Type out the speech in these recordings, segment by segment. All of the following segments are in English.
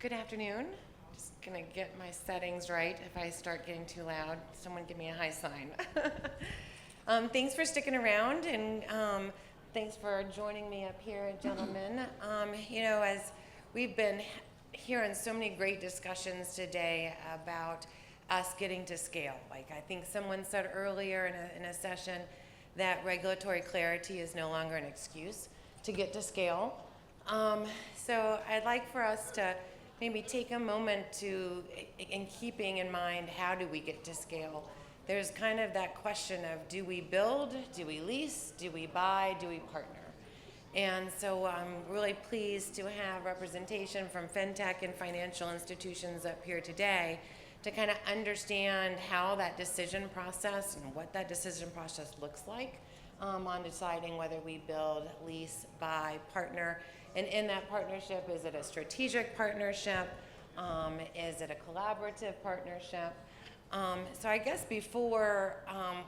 Good afternoon. Just gonna get my settings right. If I start getting too loud, someone give me a high sign. Thanks for sticking around, and thanks for joining me up here, gentlemen. As we've been hearing so many great discussions today about us getting to scale. Like I think someone said earlier in a session that regulatory clarity is no longer an excuse to get to scale. So I'd like for us to maybe take a moment to, in keeping in mind, how do we get to scale? There's kind of that question of, do we build, do we lease, do we buy, do we partner? And so I'm really pleased to have representation from fintech and financial institutions up here today to kind of understand how that decision process and what that decision process looks like on deciding whether we build, lease, buy, partner. And in that partnership, is it a strategic partnership? Is it a collaborative partnership? So I guess before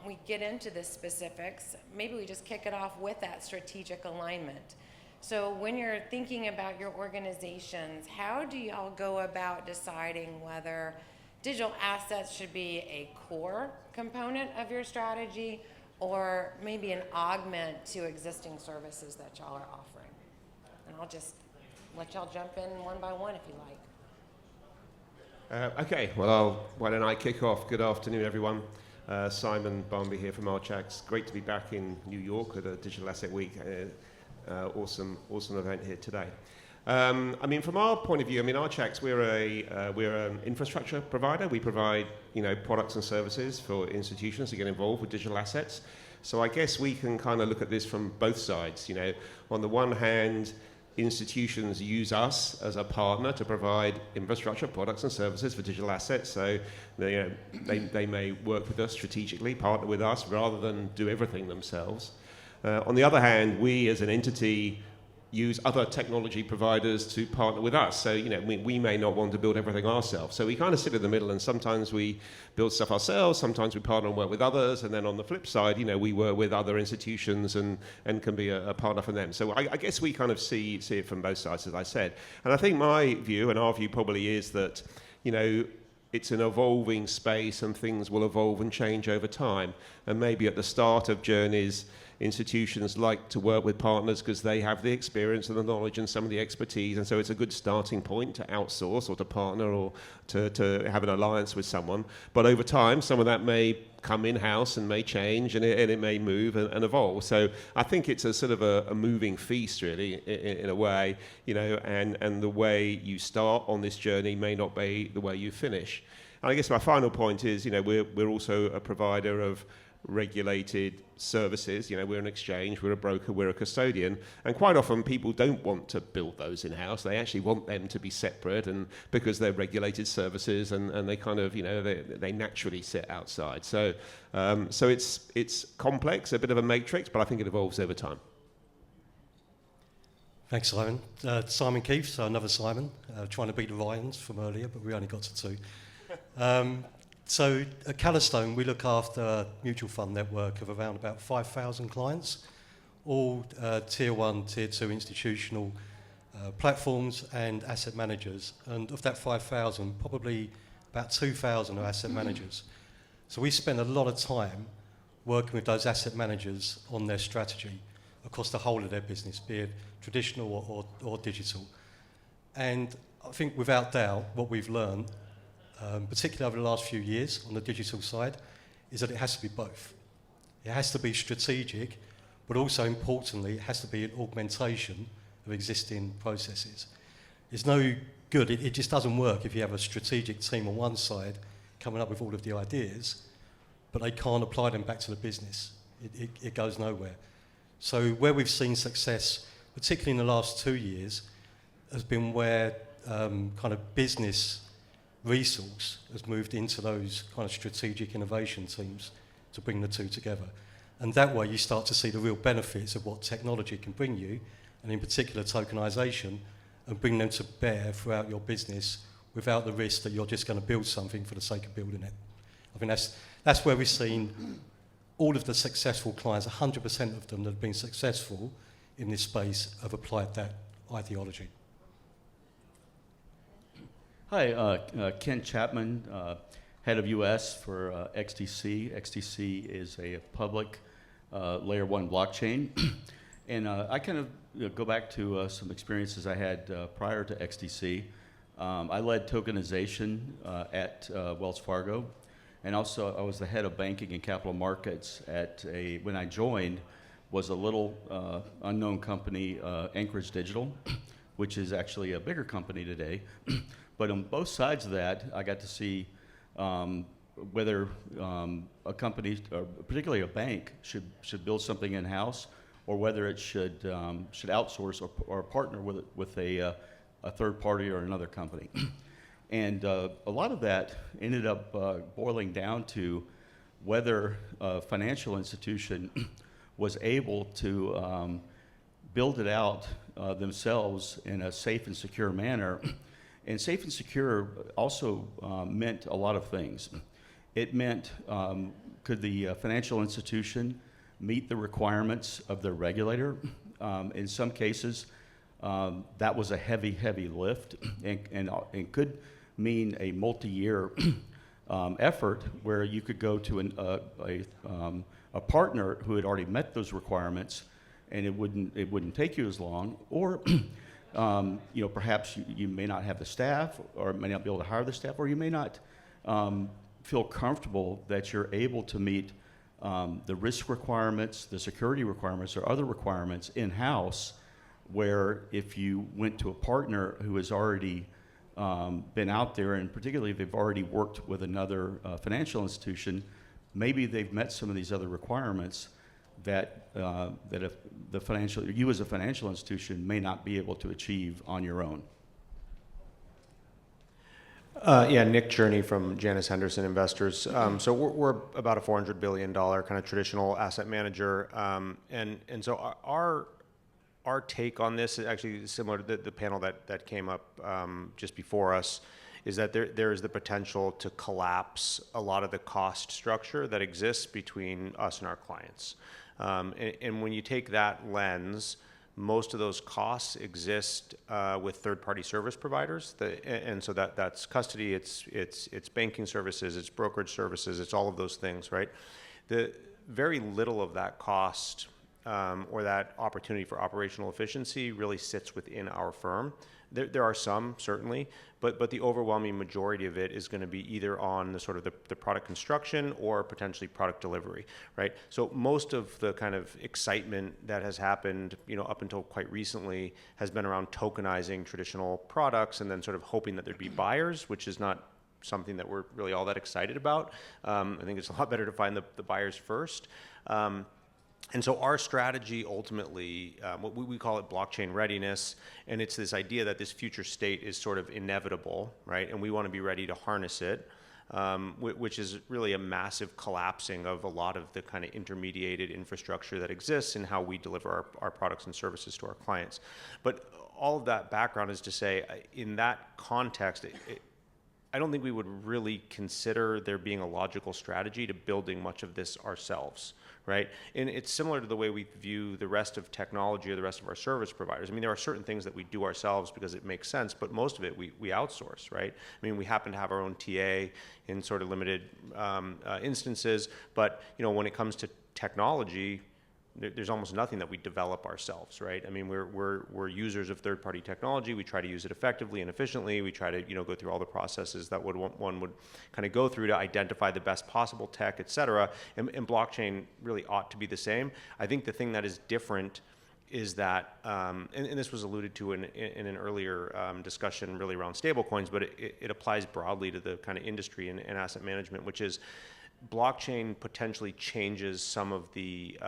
we get into the specifics, maybe we just kick it off with that strategic alignment. So when you're thinking about your organizations, how do y'all go about deciding whether digital assets should be a core component of your strategy or maybe an augment to existing services that y'all are offering? And I'll just let y'all jump in one by one if you like. Okay, well, why don't I kick off? Good afternoon, everyone. Simon Barmby here from Archax. Great to be back in New York at a Digital Asset Week. Awesome event here today. From our point of view, Archax, we're an infrastructure provider. We provide, products and services for institutions to get involved with digital assets. So I guess we can kind of look at this from both sides. On the one hand, institutions use us as a partner to provide infrastructure, products and services for digital assets. So they may work with us strategically, partner with us rather than do everything themselves. On the other hand, we as an entity use other technology providers to partner with us. So, we may not want to build everything ourselves. So we kind of sit in the middle, and sometimes we build stuff ourselves, sometimes we partner and work with others, and then on the flip side, we work with other institutions and can be a partner for them. So I guess we kind of see it from both sides, as I said. And I think my view, and our view probably is that, it's an evolving space and things will evolve and change over time. And maybe at the start of journeys, institutions like to work with partners because they have the experience and the knowledge and some of the expertise, and so it's a good starting point to outsource or to partner or to have an alliance with someone. But over time, some of that may come in-house and may change, and it may move and evolve. So I think it's a sort of a moving feast, really, in a way, and the way you start on this journey may not be the way you finish. And I guess my final point is, we're also a provider of regulated services. We're an exchange, we're a broker, we're a custodian, and quite often people don't want to build those in-house. They actually want them to be separate, and because they're regulated services and they kind of, they naturally sit outside. So it's complex, a bit of a matrix, but I think it evolves over time. Thanks, Simon. Simon Keefe, so another Simon, trying to beat the Ryans from earlier, but we only got to two. So at Calastone, we look after a mutual fund network of around about 5,000 clients, all tier 1, tier 2 institutional platforms and asset managers. And of that 5,000, probably about 2,000 are asset managers. So we spend a lot of time working with those asset managers on their strategy across the whole of their business, be it traditional or digital. And I think without doubt, what we've learned, particularly over the last few years on the digital side, is that it has to be both. It has to be strategic, but also importantly, it has to be an augmentation of existing processes. It's no good, it just doesn't work if you have a strategic team on one side coming up with all of the ideas, but they can't apply them back to the business. It goes nowhere. So where we've seen success, particularly in the last 2 years, has been where kind of business resource has moved into those kind of strategic innovation teams to bring the two together. And that way you start to see the real benefits of what technology can bring you, and in particular tokenization, and bring them to bear throughout your business without the risk that you're just going to build something for the sake of building it. I think that's where we've seen all of the successful clients, 100% of them that have been successful in this space have applied that ideology. Hi, Ken Chapman, head of US for XDC. XDC is a public layer 1 blockchain. And I kind of go back to some experiences I had prior to XDC. I led tokenization at Wells Fargo. And also I was the head of banking and capital markets at when I joined, was a little unknown company, Anchorage Digital, which is actually a bigger company today. But on both sides of that, I got to see whether a company, or particularly a bank, should build something in-house, or whether it should outsource or partner with a third party or another company. And a lot of that ended up boiling down to whether a financial institution was able to build it out themselves in a safe and secure manner. And safe and secure also meant a lot of things. It meant, could the financial institution meet the requirements of the regulator? In some cases, that was a heavy, heavy lift, and could mean a multi-year effort where you could go to a partner who had already met those requirements, and it wouldn't take you as long, or perhaps you may not have the staff, or may not be able to hire the staff, or you may not feel comfortable that you're able to meet the risk requirements, the security requirements, or other requirements in-house, where if you went to a partner who has already been out there, and particularly if they've already worked with another financial institution, maybe they've met some of these other requirements that if you as a financial institution may not be able to achieve on your own. Yeah, Nick Cherney from Janus Henderson Investors. So we're about a $400 billion kind of traditional asset manager, and so our take on this is actually similar to the panel that came up just before us, is that there is the potential to collapse a lot of the cost structure that exists between us and our clients. And when you take that lens, most of those costs exist with third-party service providers, and so that's custody, it's banking services, it's brokerage services, it's all of those things, right? The very little of that cost or that opportunity for operational efficiency really sits within our firm. There are some, certainly, but the overwhelming majority of it is going to be either on the sort of the product construction or potentially product delivery, right? So most of the kind of excitement that has happened, up until quite recently, has been around tokenizing traditional products and then sort of hoping that there'd be buyers, which is not something that we're really all that excited about. I think it's a lot better to find the buyers first. And so our strategy ultimately, what we call it blockchain readiness, and it's this idea that this future state is sort of inevitable, right? And we want to be ready to harness it, which is really a massive collapsing of a lot of the kind of intermediated infrastructure that exists in how we deliver our products and services to our clients. But all of that background is to say, in that context, I don't think we would really consider there being a logical strategy to building much of this ourselves, right? And it's similar to the way we view the rest of technology or the rest of our service providers. I mean, there are certain things that we do ourselves because it makes sense, but most of it we outsource, right? I mean, we happen to have our own TA in sort of limited instances, but when it comes to technology, there's almost nothing that we develop ourselves, right? I mean, we're users of third-party technology. We try to use it effectively and efficiently. We try to go through all the processes that one would kind of go through to identify the best possible tech, et cetera. And blockchain really ought to be the same. I think the thing that is different is that, and this was alluded to in an earlier discussion really around stablecoins, but it applies broadly to the kind of industry and asset management, which is blockchain potentially changes some of the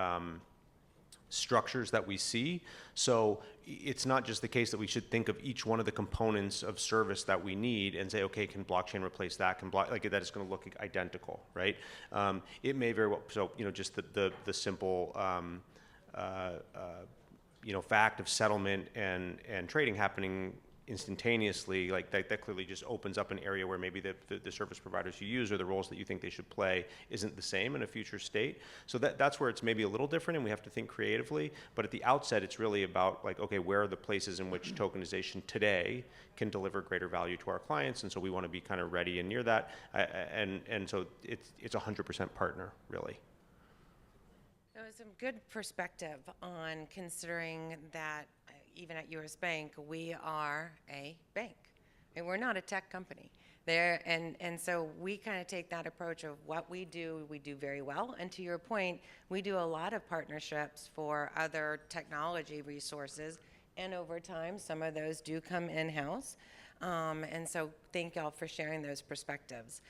structures that we see. So it's not just the case that we should think of each one of the components of service that we need and say, okay, can blockchain replace that? That is going to look identical, right? It may very well. So just the simple fact of settlement and trading happening instantaneously, like that clearly just opens up an area where maybe the service providers you use or the roles that you think they should play isn't the same in a future state. So that's where it's maybe a little different and we have to think creatively. But at the outset, it's really about like, okay, where are the places in which tokenization today can deliver greater value to our clients? And so we want to be kind of ready and near that. And so it's 100% partner, really. That was some good perspective on considering that even at US Bank, we are a bank. And we're not a tech company. And so we kind of take that approach of what we do very well. And to your point, we do a lot of partnerships for other technology resources. And over time, some of those do come in-house. And so thank y'all for sharing those perspectives.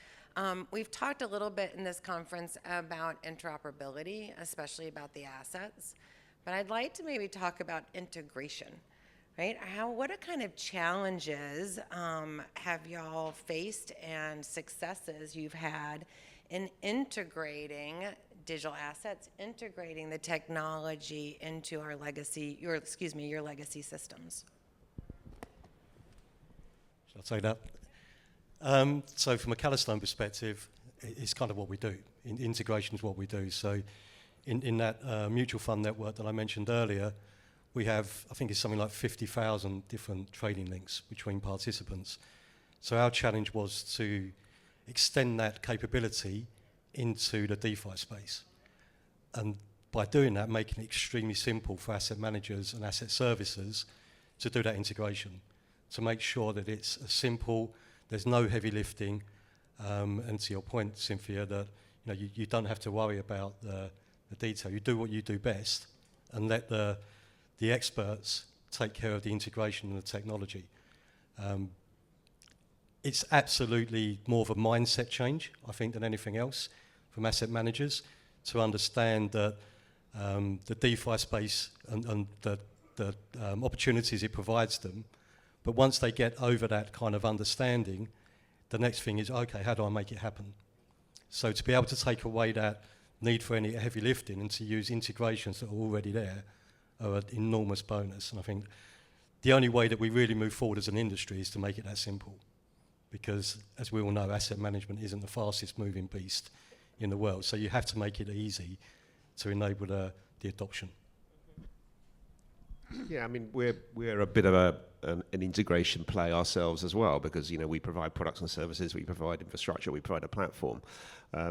We've talked a little bit in this conference about interoperability, especially about the assets. But I'd like to maybe talk about integration, right? What kind of challenges have y'all faced and successes you've had in integrating digital assets, integrating the technology into your legacy systems? Shall I say that? So from a Calistone perspective, it's kind of what we do. Integration is what we do. So in that mutual fund network that I mentioned earlier, we have, I think it's something like 50,000 different trading links between participants. So our challenge was to extend that capability into the DeFi space. And by doing that, making it extremely simple for asset managers and asset servicers to do that integration, to make sure that it's simple, there's no heavy lifting, and to your point, Cynthia, that you don't have to worry about the detail. You do what you do best and let the experts take care of the integration and the technology. It's absolutely more of a mindset change, I think, than anything else from asset managers to understand that the DeFi space and the opportunities it provides them. But once they get over that kind of understanding, the next thing is, okay, how do I make it happen? So to be able to take away that need for any heavy lifting and to use integrations that are already there are an enormous bonus. And I think the only way that we really move forward as an industry is to make it that simple. Because as we all know, asset management isn't the fastest moving beast in the world. So you have to make it easy to enable the adoption. Yeah, I mean, we're a bit of an integration play ourselves as well, because we provide products and services, we provide infrastructure, we provide a platform,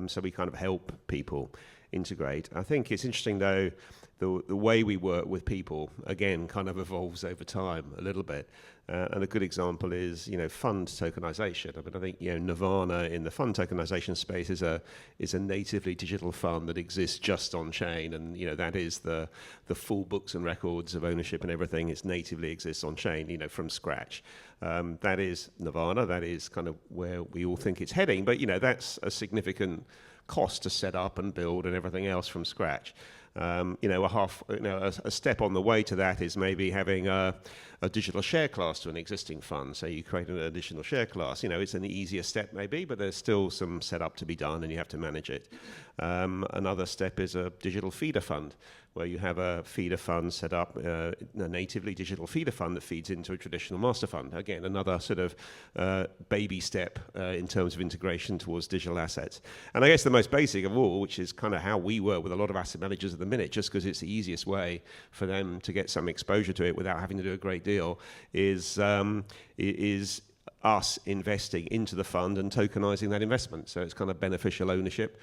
so we kind of help people integrate. I think it's interesting though, the way we work with people again kind of evolves over time a little bit, and a good example is fund tokenization. I mean, I think Nirvana in the fund tokenization space is a natively digital fund that exists just on chain, and that is the full books and records of ownership and everything. It natively exists on chain, from scratch. That is Nirvana. That is kind of where we all think it's heading, but that's a significant cost to set up and build and everything else from scratch. A step on the way to that is maybe having a digital share class to an existing fund. So you create an additional share class. It's an easier step maybe, but there's still some setup to be done and you have to manage it. Another step is a digital feeder fund, where you have a feeder fund set up, a natively digital feeder fund that feeds into a traditional master fund. Again, another sort of baby step in terms of integration towards digital assets. And I guess the most basic of all, which is kind of how we work with a lot of asset managers at the minute, just because it's the easiest way for them to get some exposure to it without having to do a great deal, is us investing into the fund and tokenizing that investment. So it's kind of beneficial ownership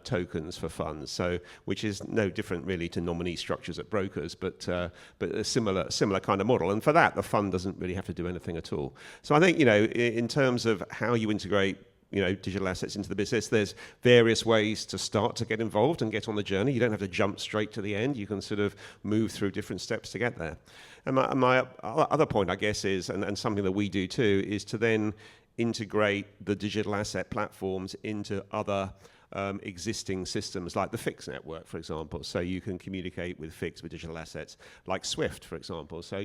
tokens for funds. So which is no different really to nominee structures at brokers, but a similar kind of model. And for that, the fund doesn't really have to do anything at all. So I think in terms of how you integrate digital assets into the business, there's various ways to start to get involved and get on the journey. You don't have to jump straight to the end. You can sort of move through different steps to get there. And my other point, I guess, is, and something that we do too, is to then integrate the digital asset platforms into other existing systems like the FIX network, for example. So you can communicate with FIX with digital assets, like SWIFT, for example. So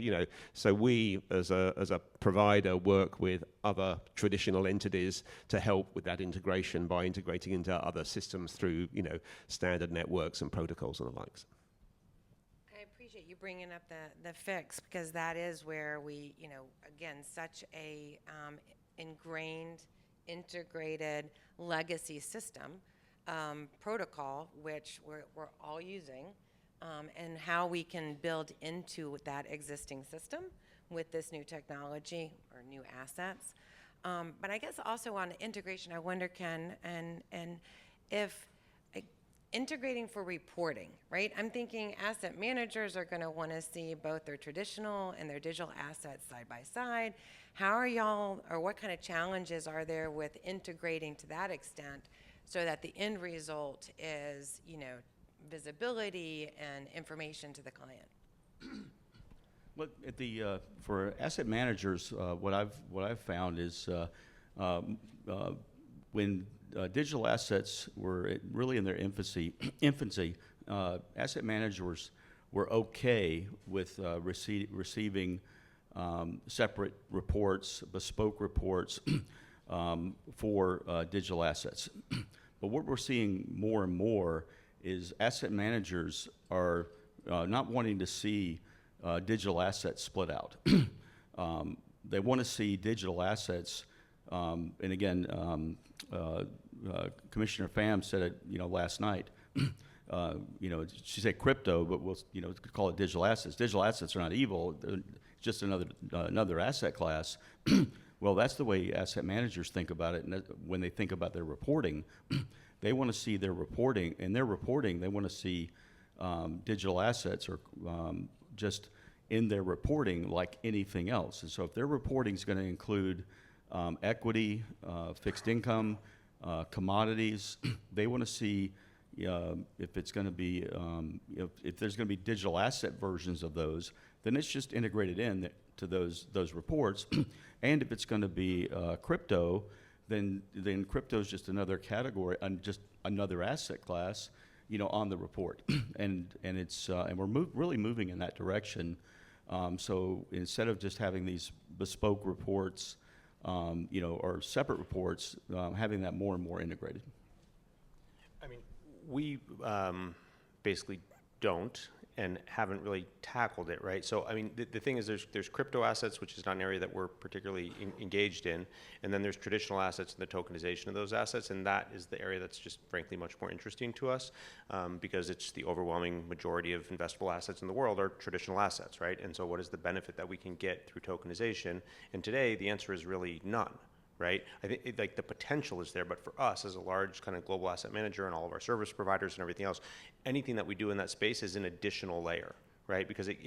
so we as a provider work with other traditional entities to help with that integration by integrating into other systems through standard networks and protocols and the likes. I appreciate you bringing up the fix, because that is where we, again, such a ingrained, integrated legacy system protocol, which we're all using, and how we can build into that existing system with this new technology or new assets. But I guess also on integration, I wonder, Ken, and if integrating for reporting, right? I'm thinking asset managers are going to want to see both their traditional and their digital assets side by side. How are y'all, or what kind of challenges are there with integrating to that extent so that the end result is, visibility and information to the client? Well, for asset managers, what I've found is when digital assets were really in their infancy, asset managers were okay with receiving separate reports, bespoke reports for digital assets. But what we're seeing more and more is asset managers are not wanting to see digital assets split out. They want to see digital assets, and again, Commissioner Pham said it, last night. She said crypto, but we'll, call it digital assets. Digital assets are not evil; they're just another asset class. Well, that's the way asset managers think about it, and when they think about their reporting, they want to see their reporting. In their reporting, they want to see digital assets or just in their reporting like anything else. And so if their reporting is going to include equity, fixed income, commodities, they want to see if it's going to be, if there's going to be digital asset versions of those, then it's just integrated in to those reports. And if it's going to be crypto, then crypto is just another category, just another asset class, on the report. and we're really moving in that direction. So instead of just having these bespoke reports, or separate reports, having that more and more integrated. I mean, we basically don't and haven't really tackled it, right? So, I mean, the thing is there's crypto assets, which is not an area that we're particularly engaged in, and then there's traditional assets and the tokenization of those assets, and that is the area that's just frankly much more interesting to us because it's the overwhelming majority of investable assets in the world are traditional assets, right? And so what is the benefit that we can get through tokenization? And today, the answer is really none. Right? I think like the potential is there, but for us as a large kind of global asset manager and all of our service providers and everything else, anything that we do in that space is an additional layer, right? Because it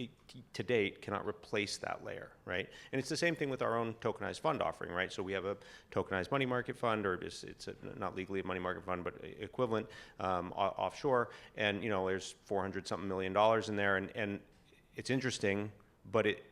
to date cannot replace that layer, right? And it's the same thing with our own tokenized fund offering, right? So we have a tokenized money market fund, or it's not legally a money market fund, but equivalent offshore, and there's $400-something million in there, and it's interesting, but it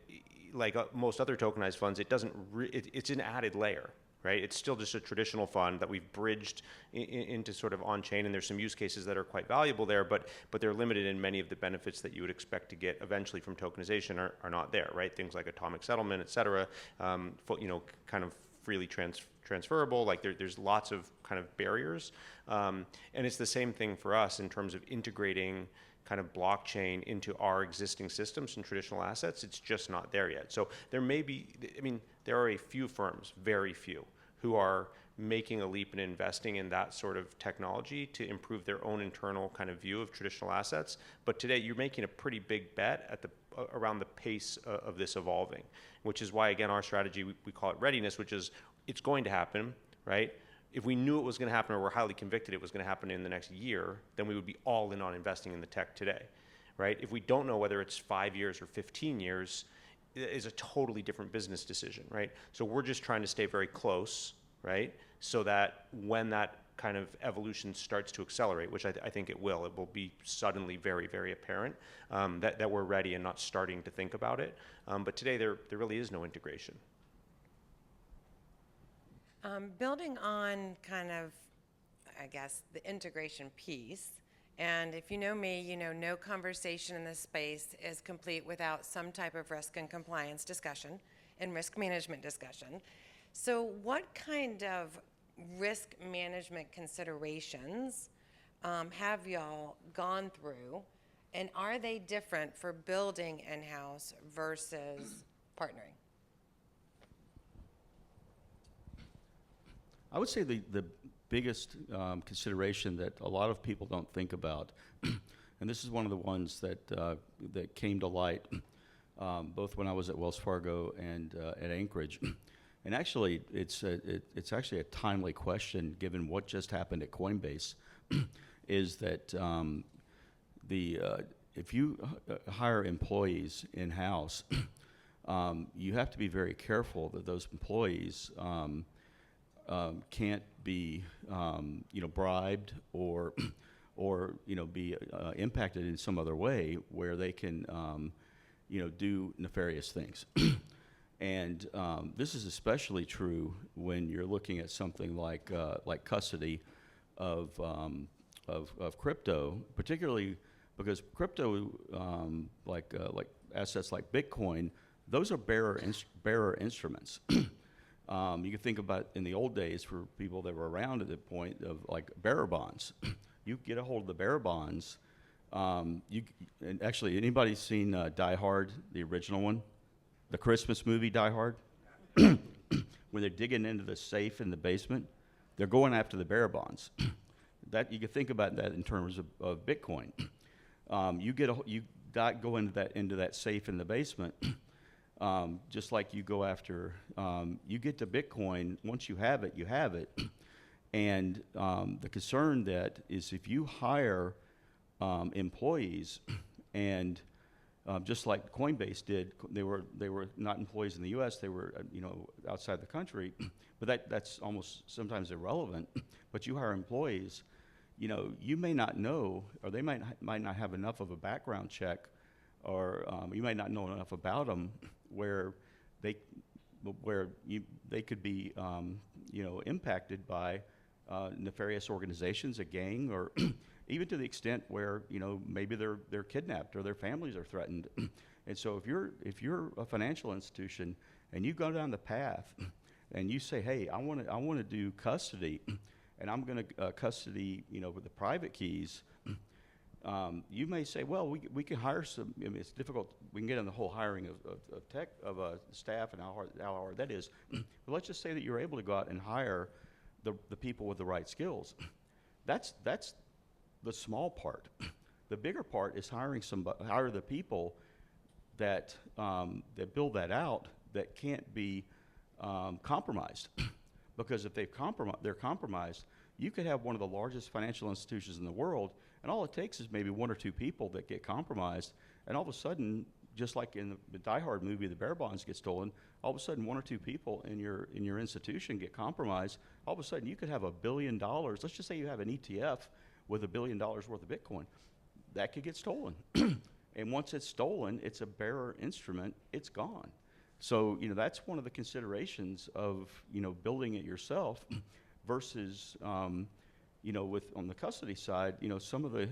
like most other tokenized funds, it doesn't. It's an added layer. Right? It's still just a traditional fund that we've bridged into sort of on-chain, and there's some use cases that are quite valuable there, but they're limited in many of the benefits that you would expect to get eventually from tokenization are not there, right? Things like atomic settlement, et cetera, kind of freely transferable. Like there's lots of kind of barriers, and it's the same thing for us in terms of integrating kind of blockchain into our existing systems and traditional assets. It's just not there yet. So there may be, there are a few firms, very few, who are making a leap and investing in that sort of technology to improve their own internal kind of view of traditional assets. But today you're making a pretty big bet around the pace of this evolving, which is why, again, our strategy, we call it readiness, which is it's going to happen, right? If we knew it was going to happen or we're highly convicted it was going to happen in the next year, then we would be all in on investing in the tech today, right? If we don't know whether it's 5 years or 15 years, it is a totally different business decision, right? So we're just trying to stay very close, right? So that when that kind of evolution starts to accelerate, which I think it will be suddenly very, very apparent that we're ready and not starting to think about it. But today there really is no integration. Building on kind of, I guess, the integration piece, and if you know me, no conversation in this space is complete without some type of risk and compliance discussion and risk management discussion. So what kind of risk management considerations have y'all gone through And are they different for building in-house versus partnering? I would say the biggest consideration that a lot of people don't think about, and this is one of the ones that that came to light both when I was at Wells Fargo and at Anchorage, and actually it's actually a timely question given what just happened at Coinbase, is that if you hire employees in-house, you have to be very careful that those employees can't be, bribed or be impacted in some other way where they can, do nefarious things. And this is especially true when you're looking at something like custody of crypto, particularly because crypto, like assets like Bitcoin, those are bearer instruments. You can think about in the old days for people that were around at the point of like bearer bonds. You get a hold of the bearer bonds. And actually, anybody seen Die Hard, the original one, the Christmas movie Die Hard, when they're digging into the safe in the basement, they're going after the bearer bonds. That you can think about that in terms of Bitcoin. Go into that safe in the basement. Just like you go after, you get to Bitcoin, once you have it, you have it. And the concern that is if you hire employees, and just like Coinbase did, they were not employees in the U.S., they were outside the country, but that's almost sometimes irrelevant. But you hire employees, you may not know, or they might not have enough of a background check, or you might not know enough about them where they could be impacted by nefarious organizations, a gang, or even to the extent where maybe they're kidnapped or their families are threatened. And so if you're a financial institution and you go down the path and you say, hey, I want to do custody, and I'm going to custody with the private keys. You may say, well, we can hire some. I mean, it's difficult. We can get on the whole hiring of staff and how hard that is. But let's just say that you're able to go out and hire the people with the right skills. That's the small part. The bigger part is hire the people that build that out that can't be compromised. Because if they're compromised, you could have one of the largest financial institutions in the world, and all it takes is maybe one or two people that get compromised, and all of a sudden, just like in the Die Hard movie, the bearer bonds get stolen, all of a sudden one or two people in your institution get compromised, all of a sudden you could have $1 billion. Let's just say you have an ETF with $1 billion worth of Bitcoin. That could get stolen. And once it's stolen, it's a bearer instrument, it's gone. So, that's one of the considerations of, building it yourself versus, on the custody side, some of the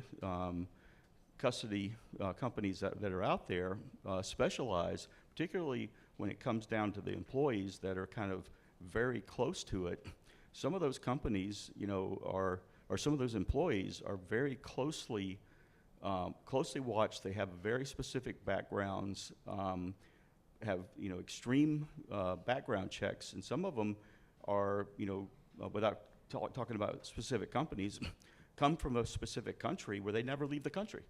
custody companies that are out there specialize, particularly when it comes down to the employees that are kind of very close to it. Some of those companies, or some of those employees are very closely watched. They have very specific backgrounds, have extreme background checks, and some of them are without talking about specific companies, come from a specific country where they never leave the country,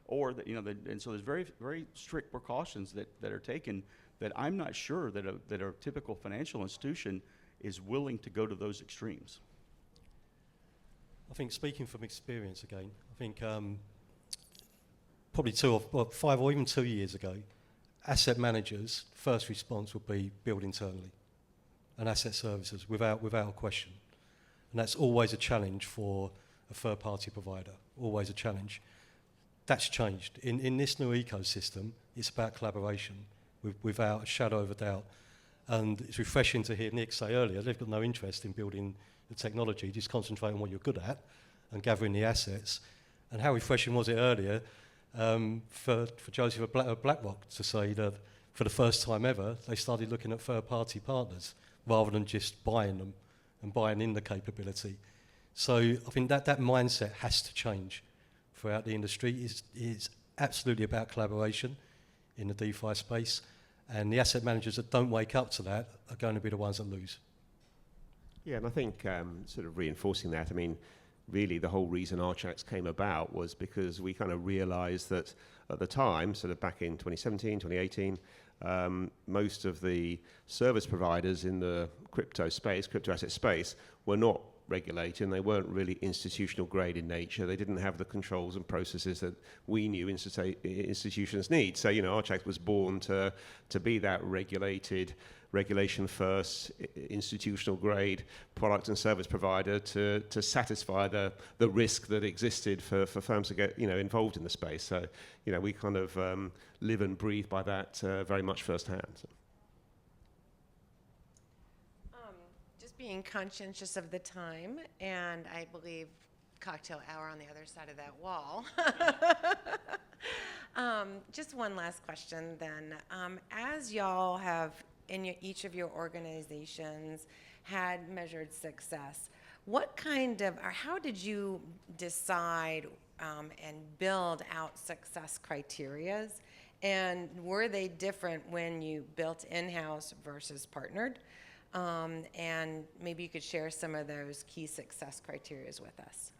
or that and so there's very very strict precautions that are taken that I'm not sure that a typical financial institution is willing to go to those extremes. I think speaking from experience again, I think probably 5 or even 2 years ago, asset managers' first response would be build internally, and asset services without a question. And that's always a challenge for a third-party provider, always a challenge. That's changed. In this new ecosystem, it's about collaboration without a shadow of a doubt. And it's refreshing to hear Nick say earlier, they've got no interest in building the technology, just concentrate on what you're good at and gathering the assets. And how refreshing was it earlier for Joseph at BlackRock to say that for the first time ever, they started looking at third-party partners rather than just buying them and buying in the capability. So I think that mindset has to change. throughout the industry. It's absolutely about collaboration in the DeFi space, and the asset managers that don't wake up to that are going to be the ones that lose. Yeah, and I think sort of reinforcing that, I mean, really the whole reason Archax came about was because we kind of realized that at the time, sort of back in 2017, 2018, most of the service providers in the crypto space, crypto asset space, were not regulated, and they weren't really institutional grade in nature. They didn't have the controls and processes that we knew institutions need. So, Archax was born to be that regulation first, institutional grade product and service provider to satisfy the risk that existed for firms to get involved in the space. So we kind of live and breathe by that very much firsthand. So. Just being conscientious of the time, and I believe cocktail hour on the other side of that wall. Just one last question then. As y'all have in each of your organizations had measured success, what kind of, or how did you decide and build out success criterias? And were they different when you built in-house versus partnered? And maybe you could share some of those key success criterias with us.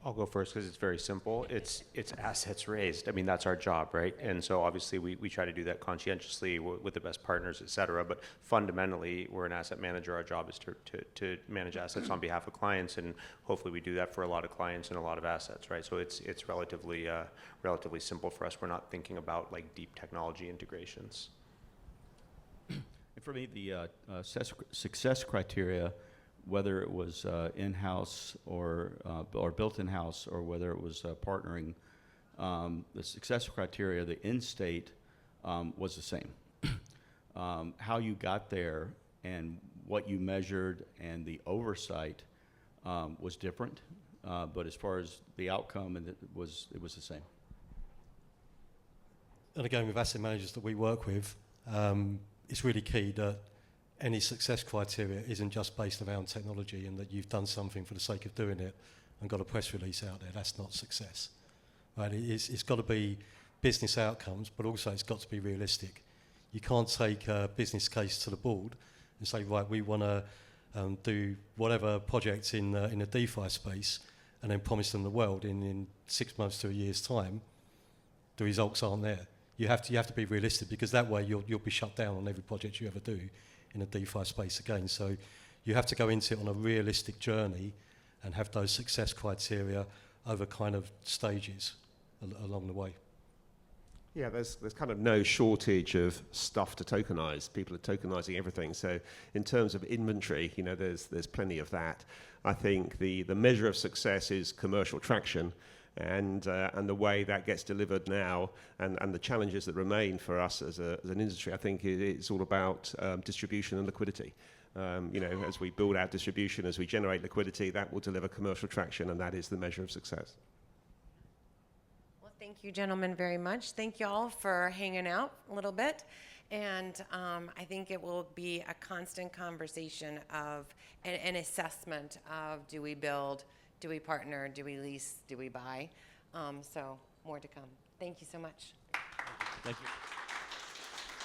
I'll go first because it's very simple. It's assets raised. I mean, that's our job, right? And so obviously we try to do that conscientiously with the best partners, et cetera. But fundamentally, we're an asset manager. Our job is to manage assets on behalf of clients, and hopefully we do that for a lot of clients and a lot of assets, right? So it's relatively simple for us. We're not thinking about like deep technology integrations. And for me, the success criteria, whether it was in-house or built in-house, or whether it was partnering, the success criteria, the end state was the same. How you got there and what you measured and the oversight was different, but as far as the outcome, it was the same. And again, with asset managers that we work with, it's really key that any success criteria isn't just based around technology and that you've done something for the sake of doing it and got a press release out there. That's not success, right? It's got to be business outcomes, but also it's got to be realistic. You can't take a business case to the board and say, right, we want to do whatever project in the DeFi space, and then promise them the world in 6 months to a year's time. The results aren't there. You have to be realistic, because that way you'll be shut down on every project you ever do in the DeFi space again. So you have to go into it on a realistic journey and have those success criteria over kind of stages along the way. Yeah, there's kind of no shortage of stuff to tokenize. People are tokenizing everything. So in terms of inventory, there's plenty of that. I think the measure of success is commercial traction, and the way that gets delivered now, and the challenges that remain for us as an industry. I think it's all about distribution and liquidity. As we build out distribution, as we generate liquidity, that will deliver commercial traction, and that is the measure of success. Thank you, gentlemen, very much. Thank you all for hanging out a little bit. And I think it will be a constant conversation of an assessment of, do we build, do we partner, do we lease, do we buy? So more to come. Thank you so much. Thank you.